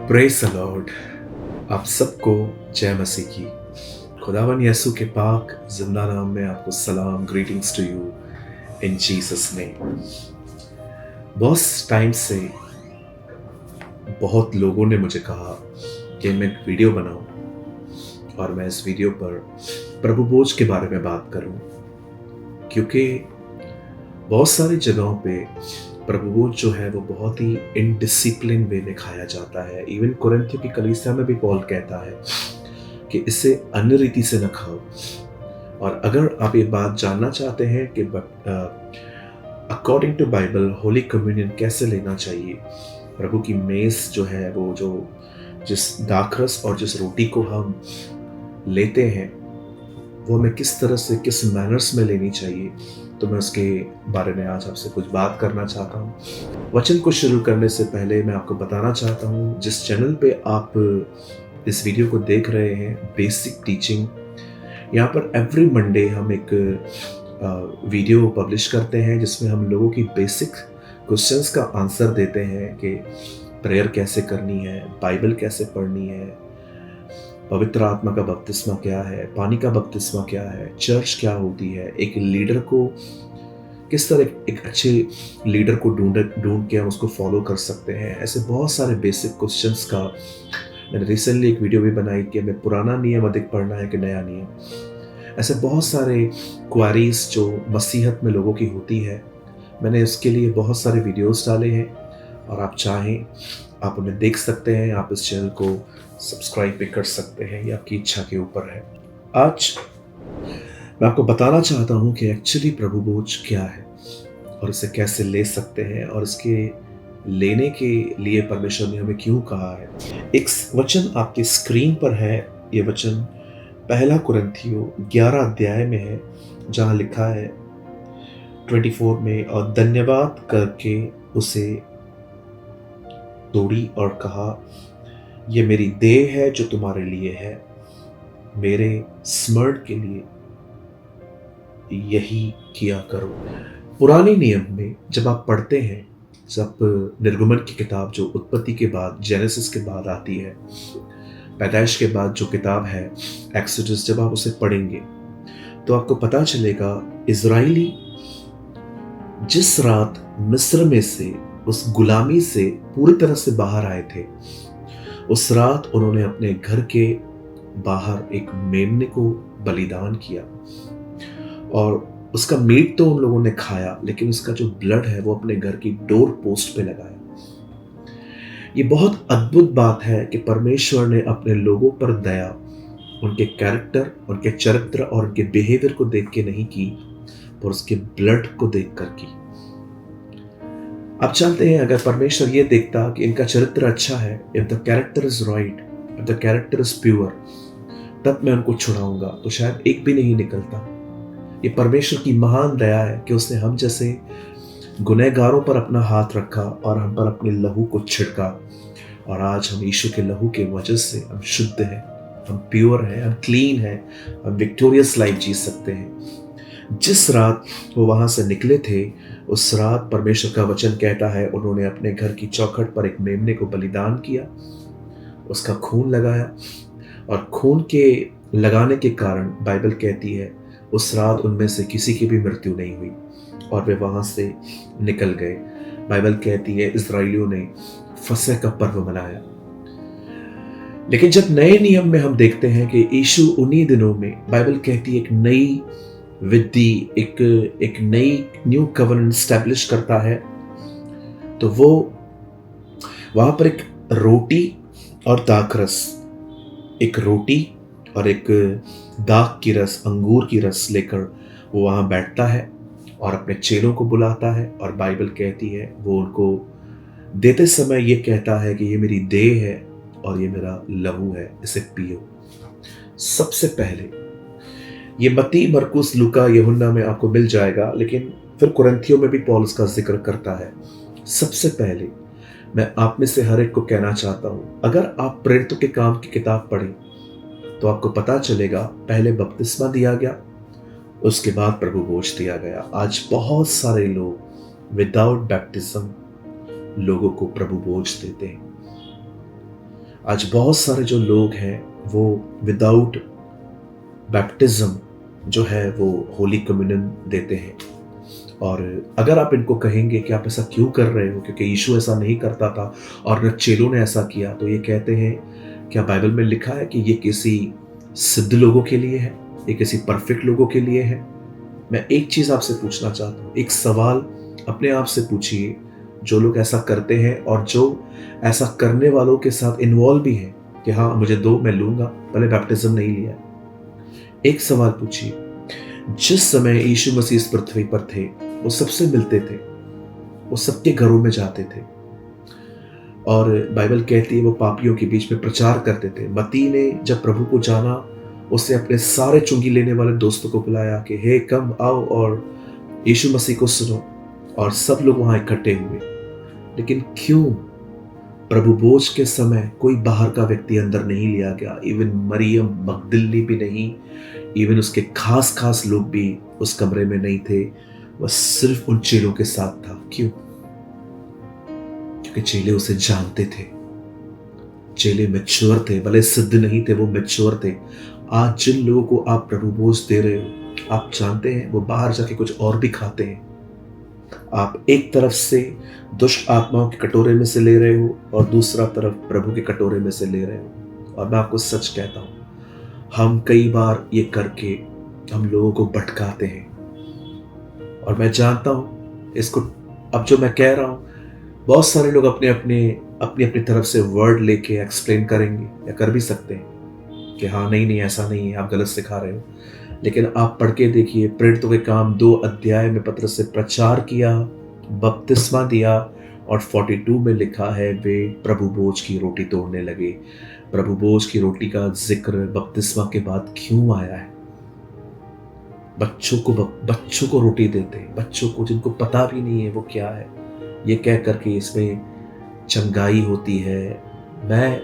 Praise the Lord. आप सबको जय मसीह की। खुदावन यीशु के पाक जिंदा नाम में आपको सलाम, greetings to you in Jesus name. बहुत टाइम से बहुत लोगों ने मुझे कहा कि मैं एक वीडियो बनाऊं और मैं इस वीडियो पर प्रभु बोझ के बारे में बात करूं, क्योंकि बहुत सारी जगहों पे प्रभु बोझ जो है वो बहुत ही इनडिसिप्लिन वे में खाया जाता है। इवन कुरिन्थियों की कलीसिया में भी पौल कहता है कि इसे अन्य रीति से न खाओ। और अगर आप ये बात जानना चाहते हैं कि according to Bible holy communion कैसे लेना चाहिए, प्रभु की मेज जो है वो जो जिस दाखरस और जिस रोटी को हम लेते हैं वो हमें किस तरह से किस मैनर्स में लेनी चाहिए, तो मैं उसके बारे में आज आपसे कुछ बात करना चाहता हूँ। वचन को शुरू करने से पहले मैं आपको बताना चाहता हूँ, जिस चैनल पे आप इस वीडियो को देख रहे हैं, बेसिक टीचिंग, यहाँ पर एवरी मंडे हम एक वीडियो पब्लिश करते हैं जिसमें हम लोगों की बेसिक क्वेश्चंस का आंसर देते हैं कि प्रेयर कैसे करनी है, बाइबल कैसे पढ़नी है, पवित्र आत्मा का बपतिस्मा क्या है, पानी का बपतिस्मा क्या है, चर्च क्या होती है, एक लीडर को किस तरह एक अच्छे लीडर को ढूंढ के हम उसको फॉलो कर सकते हैं। ऐसे बहुत सारे बेसिक क्वेश्चंस का मैंने रिसेंटली एक वीडियो भी बनाई कि हमें पुराना नियम अधिक पढ़ना है कि नया नियम। ऐसे बहुत सारे क्वारीज जो मसीहत में लोगों की होती है, मैंने इसके लिए बहुत सारे वीडियोस डाले हैं और आप चाहें आप उन्हें देख सकते हैं। आप इस चैनल को सब्सक्राइब भी कर सकते हैं, ये आपकी इच्छा के ऊपर है। आज मैं आपको बताना चाहता हूं कि एक्चुअली प्रभु बोझ क्या है और इसे कैसे ले सकते हैं और इसके लेने के लिए परमेश्वर ने हमें क्यों कहा है। एक वचन आपकी स्क्रीन पर है, ये वचन पहला कुरिन्थियों 11 अध्याय में है, जहां लिखा है 24 में, और धन्यवाद करके उसे तोड़ी और कहा, ये मेरी देह है जो तुम्हारे लिए है, मेरे स्मरण के लिए यही किया करो। पुराने नियम में जब आप पढ़ते हैं, जब निर्गमन की किताब जो उत्पत्ति के बाद, जेनेसिस के बाद आती है, पैदाइश के बाद जो किताब है एक्सोडस, जब आप उसे पढ़ेंगे तो आपको पता चलेगा इजराइली जिस रात मिस्र में से, उस गुलामी से पूरी तरह से बाहर आए थे, उस रात उन्होंने अपने घर के बाहर एक मेमने को बलिदान किया और उसका मीट तो उन लोगों ने खाया, लेकिन उसका जो ब्लड है वो अपने घर की डोर पोस्ट पे लगाया। ये बहुत अद्भुत बात है कि परमेश्वर ने अपने लोगों पर दया उनके कैरेक्टर, उनके चरित्र और उनके बिहेवियर को देख के नहीं की, पर उसके ब्लड को देख कर की। आप जानते हैं, अगर परमेश्वर ये देखता कि इनका चरित्र अच्छा है, if the character is right, if the character is pure, तब मैं उनको छुड़ाऊंगा, तो शायद एक भी नहीं निकलता। ये परमेश्वर की महान दया है कि उसने हम जैसे गुनहगारों पर अपना हाथ रखा और हम पर अपने लहू को छिड़का, और आज हम यीशु के लहू के वजह से हम शुद्ध हैं, हम प्योर हैं, हम क्लीन हैं, हम विक्टोरियस लाइफ जी सकते हैं। जिस रात वो वहां से निकले थे, उस रात परमेश्वर का वचन कहता है उन्होंने अपने घर की चौखट पर एक मेमने को बलिदान किया, उसका खून लगाया, और खून के लगाने के कारण बाइबल कहती है उस रात उनमें से किसी की भी मृत्यु नहीं हुई और वे वहां से निकल गए। बाइबल कहती है इजराइलियों ने फसह का पर्व मनाया। लेकिन जब नए नियम में हम देखते हैं कि यीशु उन्हीं दिनों में, बाइबल कहती है, एक नई विधि, एक नई न्यू कवनेंट स्टैब्लिश करता है, तो वो वहां पर एक रोटी और दाखरस, एक रोटी और एक दाख की रस, अंगूर की रस लेकर वो वहां बैठता है और अपने चेलों को बुलाता है, और बाइबल कहती है वो उनको देते समय ये कहता है कि ये मेरी देह है और ये मेरा लहू है, इसे पियो। सबसे पहले ये मत्ती, मरकुस, लूका, यूहन्ना में आपको मिल जाएगा, लेकिन फिर कुरिन्थियों में भी पौल इसका जिक्र करता है। सबसे पहले मैं आप में से हर एक को कहना चाहता हूं, अगर आप प्रेरितों के काम की किताब पढ़ें तो आपको पता चलेगा पहले बपतिस्मा दिया गया, उसके बाद प्रभु बोझ दिया गया। आज बहुत सारे लोग विदाउट बैप्टिज्म लोगों को प्रभु बोझ देते हैं। आज बहुत सारे जो लोग हैं वो विदाउट बैप्टिज्म जो है वो होली कम्युनियन देते हैं। और अगर आप इनको कहेंगे कि आप ऐसा क्यों कर रहे हो, क्योंकि यीशु ऐसा नहीं करता था और न चेलों ने ऐसा किया, तो ये कहते हैं क्या बाइबल में लिखा है कि ये किसी सिद्ध लोगों के लिए है, ये किसी परफेक्ट लोगों के लिए है? मैं एक चीज आपसे पूछना चाहता हूँ, एक सवाल अपने आप से पूछिए, जो लोग ऐसा करते हैं और जो ऐसा करने वालों के साथ इन्वॉल्व भी हैं कि हाँ मुझे दो, मैं लूंगा, पहले बैप्टिज्म नहीं लिया। एक सवाल पूछिए, जिस समय यीशु मसीह इस पृथ्वी पर थे वो सबसे मिलते थे, वो सबके घरों में जाते थे और बाइबल कहती है वो पापियों के बीच में प्रचार करते थे। मत्ती ने जब प्रभु को जाना, उसने अपने सारे चुंगी लेने वाले दोस्तों को बुलाया कि हे कम आओ और यीशु मसीह को सुनो, और सब लोग वहां इकट्ठे हुए। लेकिन क्यों प्रभु भोज के समय कोई बाहर का व्यक्ति अंदर नहीं लिया गया? इवन मरियम मगदलिनी भी नहीं, इवन उसके खास खास लोग भी उस कमरे में नहीं थे, वह सिर्फ उन चेलों के साथ था। क्यों? क्योंकि चेले उसे जानते थे, चेले मैच्योर थे, भले सिद्ध नहीं थे, वो मैच्योर थे। आज जिन लोगों को आप प्रभु भोज दे रहे हो, आप जानते हैं वो बाहर जाके कुछ और भी खाते हैं। आप एक तरफ से दुष्ट आत्माओं के कटोरे में से ले रहे हो और दूसरा तरफ प्रभु के कटोरे में से ले रहे हो। और मैं आपको सच कहता हूं, हम कई बार ये करके हम लोगों को भटकाते हैं। और मैं जानता हूं इसको, अब जो मैं कह रहा हूं, बहुत सारे लोग अपनी अपनी तरफ से वर्ड लेके एक्सप्लेन करेंगे या कर भी सकते हैं कि हाँ नहीं ऐसा नहीं है, आप गलत सिखा रहे हो। लेकिन आप पढ़ के देखिए, प्रेरितों के काम 2 अध्याय में पतरस ने प्रचार किया, बपतिस्मा दिया, और 42 में लिखा है वे प्रभु भोज की रोटी तोड़ने लगे। प्रभु भोज की रोटी का जिक्र बपतिस्मा के बाद क्यों आया है? बच्चों को रोटी देते, बच्चों को जिनको पता भी नहीं है वो क्या है, ये कह करके इसमें चंगाई होती है। मैं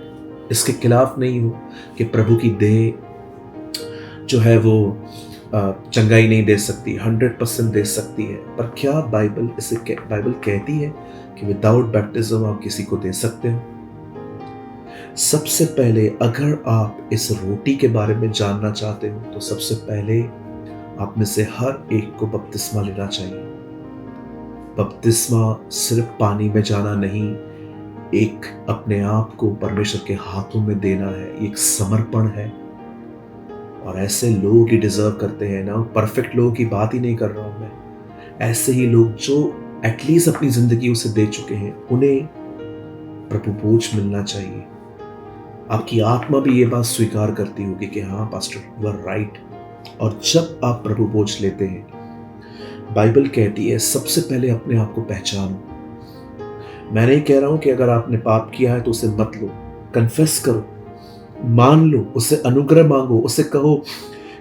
इसके खिलाफ नहीं हूं कि प्रभु की देह जो है वो चंगाई नहीं दे सकती, 100% दे सकती है। पर क्या बाइबल कहती है कि विदाउट बैप्टिज्म आप किसी को दे सकते हो? सबसे पहले अगर आप इस रोटी के बारे में जानना चाहते हो तो सबसे पहले आप में से हर एक को बपतिस्मा लेना चाहिए। बपतिस्मा सिर्फ पानी में जाना नहीं, एक अपने आप को परमेश्वर के हाथों में देना है, एक समर्पण है। और ऐसे लोग ही डिजर्व करते हैं ना, परफेक्ट लोगों की बात ही नहीं कर रहा हूं मैं, ऐसे ही लोग जो एटलीस्ट अपनी जिंदगी उसे दे चुके हैं, उन्हें प्रभु भोज मिलना चाहिए। आपकी आत्मा भी ये बात स्वीकार करती होगी कि हाँ पास्टर यू आर राइट। और जब आप प्रभु भोज लेते हैं, बाइबल कहती है सबसे पहले अपने आप को पहचानो। मैं नहीं कह रहा हूं कि अगर आपने पाप किया है तो उसे मत लो, कन्फेस करो, मान लो, उससे अनुग्रह मांगो, उससे कहो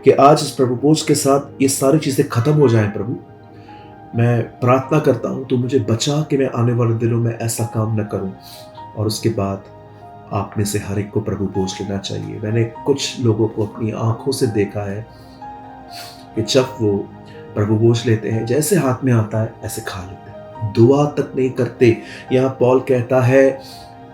कि आज इस प्रभु भोज के साथ ये सारी चीजें खत्म हो जाएं। प्रभु मैं प्रार्थना करता हूं तो मुझे बचा कि मैं आने वाले दिनों में ऐसा काम न करूं। और उसके बाद आप में से हर एक को प्रभु भोज लेना चाहिए। मैंने कुछ लोगों को अपनी आंखों से देखा है कि जब वो प्रभु भोज लेते हैं, जैसे हाथ में आता है ऐसे खा लेते हैं, दुआ तक नहीं करते। यहाँ पौल कहता है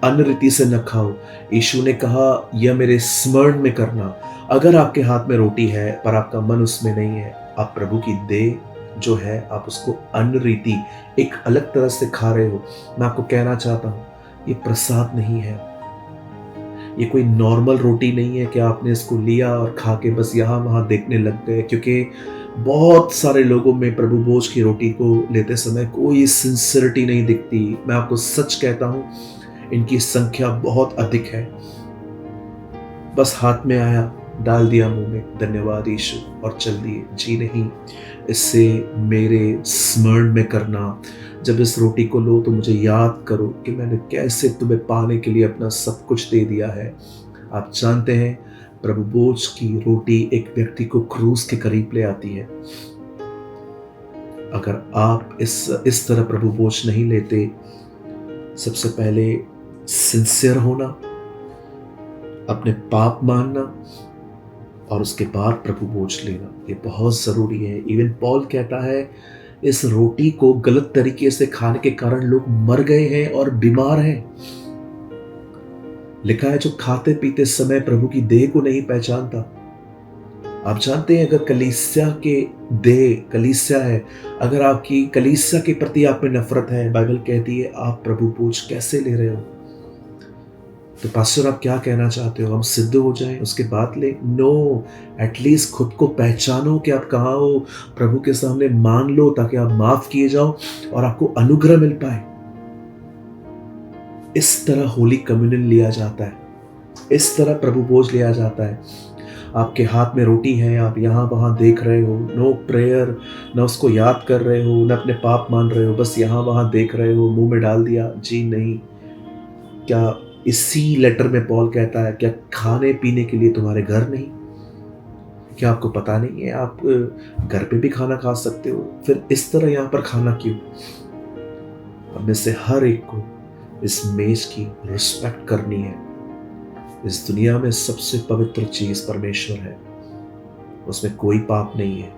अन्न रीति से न खाओ। यीशु ने कहा यह मेरे स्मरण में करना। अगर आपके हाथ में रोटी है पर आपका मन उसमें नहीं है, आप प्रभु की देह जो है आप उसको अन्न रीति एक अलग तरह से खा रहे हो। मैं आपको कहना चाहता हूं ये प्रसाद नहीं है, ये कोई नॉर्मल रोटी नहीं है कि आपने इसको लिया और खा के बस यहाँ वहां देखने लग गए। क्योंकि बहुत सारे लोगों में प्रभु भोज की रोटी को लेते समय कोई सिंसियरिटी नहीं दिखती। मैं आपको सच कहता हूं इनकी संख्या बहुत अधिक है। बस हाथ में आया, डाल दिया मुंह में, धन्यवाद यीशु, और चल दिए। जी नहीं, इससे मेरे स्मरण में करना। जब इस रोटी को लो तो मुझे याद करो कि मैंने कैसे तुम्हें पाने के लिए अपना सब कुछ दे दिया है। आप जानते हैं प्रभु भोज की रोटी एक व्यक्ति को क्रूस के करीब ले आती है। अगर आप इस तरह प्रभु भोज नहीं लेते, सबसे पहले सिंसियर होना, अपने पाप मानना, और उसके बाद प्रभु भोज लेना, ये बहुत जरूरी है। इवन पॉल कहता है इस रोटी को गलत तरीके से खाने के कारण लोग मर गए हैं और बीमार हैं। लिखा है जो खाते पीते समय प्रभु की देह को नहीं पहचानता। आप जानते हैं अगर कलीसिया के देह कलीसिया है, अगर आपकी कलीसिया के प्रति आप में नफरत है, बाइबल कहती है आप प्रभु बोझ कैसे ले रहे हो। तो पास्टर आप क्या कहना चाहते हो, हम सिद्ध हो जाएं उसके बाद ले? नो, एटलीस्ट खुद को पहचानो कि आप कहाँ हो, प्रभु के सामने मान लो ताकि आप माफ किए जाओ और आपको अनुग्रह मिल पाए। इस तरह होली कम्युनियन लिया जाता है, इस तरह प्रभु भोज लिया जाता है। आपके हाथ में रोटी है, आप यहाँ वहाँ देख रहे हो, नो प्रेयर, न उसको याद कर रहे हो, न अपने पाप मान रहे हो, बस यहाँ वहाँ देख रहे हो, मुंह में डाल दिया। जी नहीं। क्या इसी लेटर में पॉल कहता है क्या खाने पीने के लिए तुम्हारे घर नहीं? क्या आपको पता नहीं है आप घर पे भी खाना खा सकते हो? फिर इस तरह यहाँ पर खाना क्यों? हम में से हर एक को इस मेज की रिस्पेक्ट करनी है। इस दुनिया में सबसे पवित्र चीज परमेश्वर है, उसमें कोई पाप नहीं है।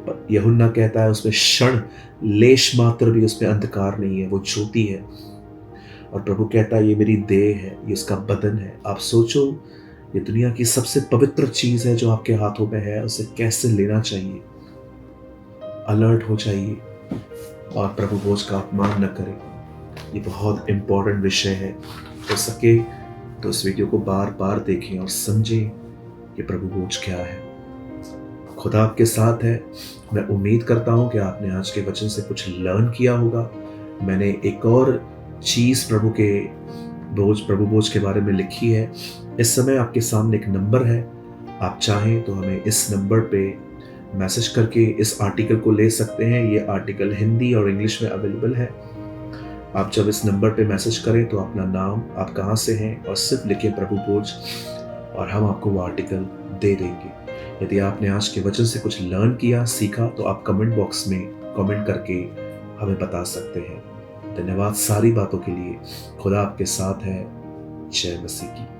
पर यूहन्ना कहता है उसमें क्षण लेश मात्र भी उसमें अंधकार नहीं है, वो ज्योति है। और प्रभु कहता है ये मेरी देह है, ये उसका बदन है। आप सोचो ये दुनिया की सबसे पवित्र चीज है जो आपके हाथों में है, उसे कैसे लेना चाहिए। अलर्ट हो जाइए और प्रभु भोज का अपमान न करें। ये बहुत इंपॉर्टेंट विषय है। हो सके तो इस वीडियो को बार बार देखें और समझें कि प्रभु भोज क्या है। खुदा आपके साथ है। मैं उम्मीद करता हूं कि आपने आज के वचन से कुछ लर्न किया होगा। मैंने एक और चीज प्रभु भोज के बारे में लिखी है। इस समय आपके सामने एक नंबर है, आप चाहें तो हमें इस नंबर पे मैसेज करके इस आर्टिकल को ले सकते हैं। ये आर्टिकल हिंदी और इंग्लिश में अवेलेबल है। आप जब इस नंबर पे मैसेज करें तो अपना नाम, आप कहाँ से हैं और सिर्फ लिखिए प्रभु भोज, और हम आपको वो आर्टिकल दे देंगे। यदि आपने आज के वचन से कुछ लर्न किया, सीखा, तो आप कमेंट बॉक्स में कमेंट करके हमें बता सकते हैं। धन्यवाद सारी बातों के लिए। खुदा आपके साथ है। जय मसीह की।